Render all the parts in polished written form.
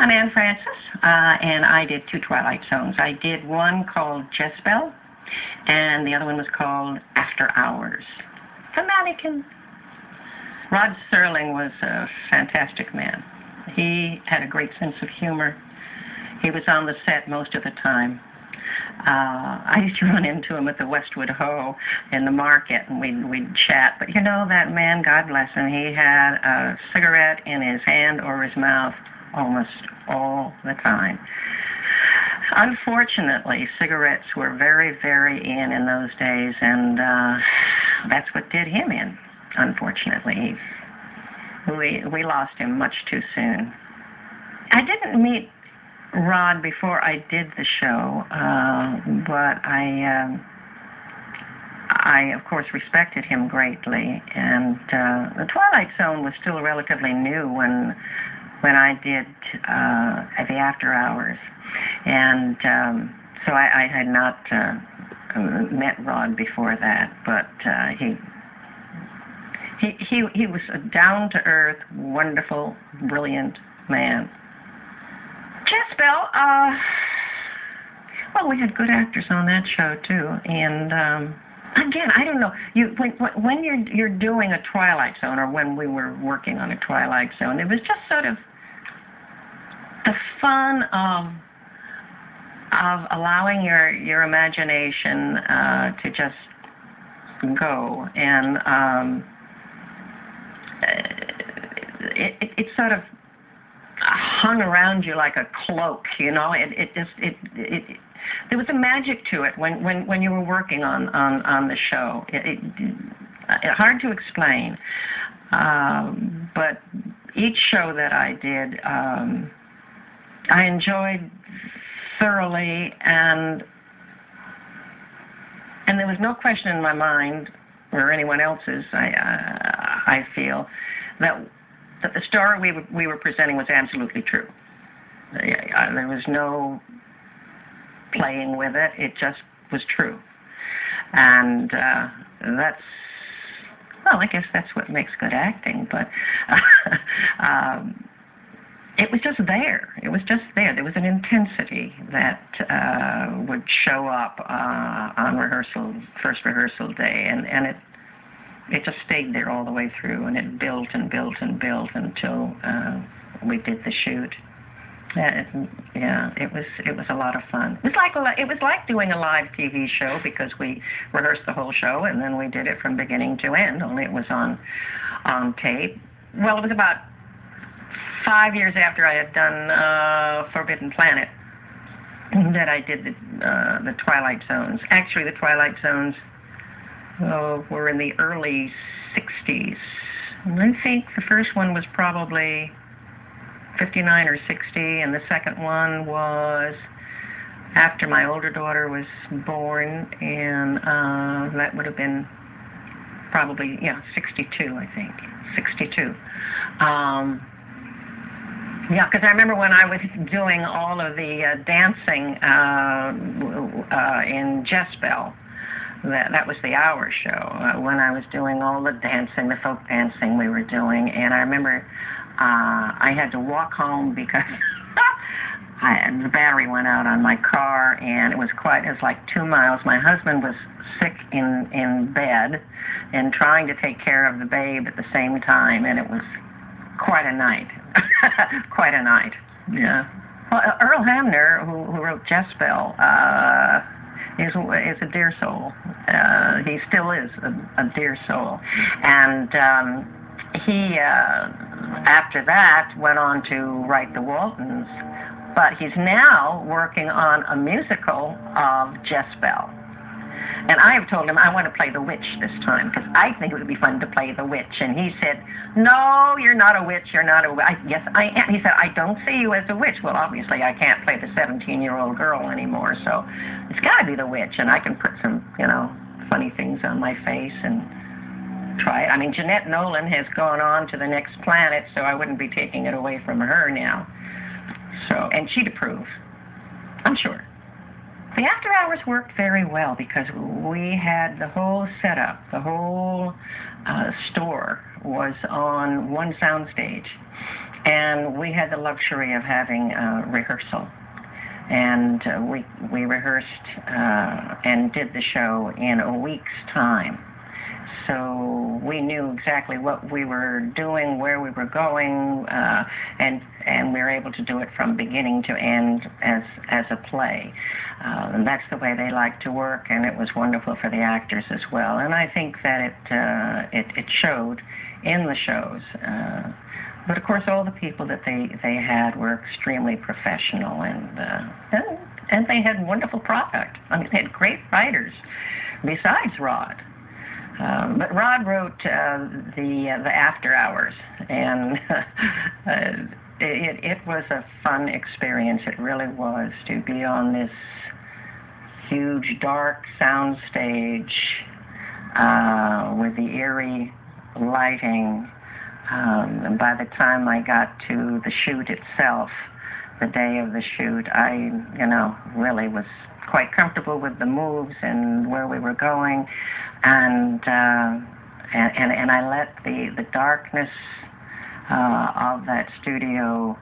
I'm Anne Francis, and I did 2 Twilight Zones. I did one called Jess-Belle, and the other one was called After Hours. The mannequin. Rod Serling was a fantastic man. He had a great sense of humor. He was on the set most of the time. I used to run into him at the Westwood Ho in the market, and we'd chat. But you know, that man, God bless him, he had a cigarette in his hand or his mouth almost all the time. Unfortunately, cigarettes were very, very in those days, and that's what did him in, unfortunately. We lost him much too soon. I didn't meet Rod before I did the show, but I of course respected him greatly, and the Twilight Zone was still relatively new when I did the After Hours, and so I had not met Rod before that, but he was a down-to-earth, wonderful, brilliant man. Jess-Belle, well, we had good actors on that show too, and again, I don't know. When you're doing a Twilight Zone, or when we were working on a Twilight Zone, it was just sort of the fun of allowing your imagination to just go, and it sort of hung around you like a cloak, you know. There was a magic to it when you were working on the show. Hard to explain, but each show that I did, I enjoyed thoroughly, and there was no question in my mind, or anyone else's, I feel, that the story we were presenting was absolutely true. There was no playing with it. It just was true. And that's, well, I guess that's what makes good acting, but it was just there. It was just there. There was an intensity that would show up on first rehearsal day, and it just stayed there all the way through, and it built and built and built until we did the shoot. Yeah, it was a lot of fun. It was like doing a live TV show, because we rehearsed the whole show and then we did it from beginning to end. Only it was on tape. Well, it was about 5 years after I had done Forbidden Planet that I did the Twilight Zones. Actually, the Twilight Zones were in the early 60s. And I think the first one was probably 59 or 60, and the second one was after my older daughter was born, and that would have been probably, 62, I think. 62. Yeah, because I remember when I was doing all of the dancing in Jess-Belle. That was the hour show, when I was doing all the dancing, the folk dancing we were doing, and I remember I had to walk home because the battery went out on my car, and it was like 2 miles. My husband was sick in bed and trying to take care of the babe at the same time, and it was quite a night. Quite a night, yeah. Well, Earl Hamner, who wrote Jess-Belle, is a dear soul. He still is a dear soul. And he, after that, went on to write The Waltons. But he's now working on a musical of Jess-Belle. And I have told him I want to play the witch this time, because I think it would be fun to play the witch. And he said, "No, you're not a witch, you're not a witch." Yes, I am. He said, "I don't see you as a witch." Well, obviously I can't play the 17-year-old girl anymore, so it's got to be the witch. And I can put some, funny things on my face and try it. I mean, Jeanette Nolan has gone on to the next planet, so I wouldn't be taking it away from her now. So, and she'd approve, I'm sure. The After Hours worked very well because we had the whole setup, the whole store was on one soundstage. And we had the luxury of having rehearsal. And we rehearsed and did the show in a week's time. So we knew exactly what we were doing, where we were going, and we were able to do it from beginning to end as a play. And that's the way they like to work, and it was wonderful for the actors as well. And I think that it showed in the shows. But of course, all the people that they had were extremely professional, and they had wonderful product. I mean, they had great writers besides Rod. But Rod wrote the After Hours, and it was a fun experience. It really was, to be on this huge dark sound stage with the eerie lighting. And by the time I got to the shoot itself, the day of the shoot, I, really was quite comfortable with the moves and where we were going, and I let the darkness of that studio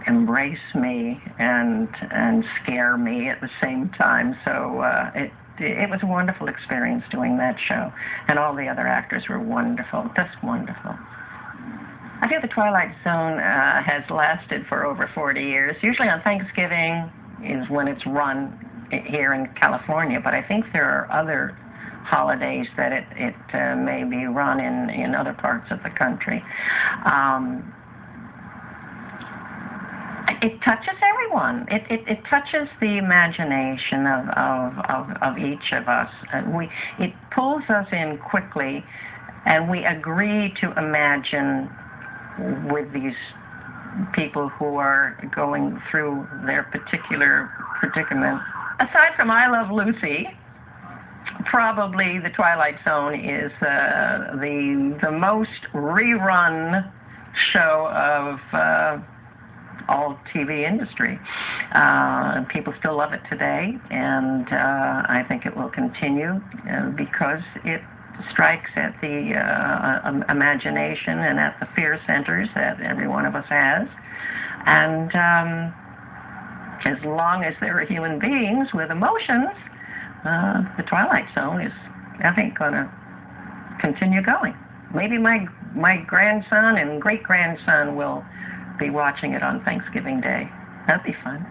embrace me and scare me at the same time. So it was a wonderful experience doing that show, and all the other actors were wonderful, just wonderful. I think the Twilight Zone has lasted for over 40 years. Usually on Thanksgiving is when it's run here in California, but I think there are other holidays that it may be run in other parts of the country. It touches everyone. It touches the imagination of each of us. It pulls us in quickly, and we agree to imagine with these people who are going through their particular predicament. Aside from I Love Lucy, probably the Twilight Zone is the most rerun show of all TV industry. People still love it today, and I think it will continue because it strikes at the imagination and at the fear centers that every one of us has. And as long as there are human beings with emotions, the Twilight Zone is, I think, going to continue going. Maybe my grandson and great-grandson will be watching it on Thanksgiving Day. That'd be fun.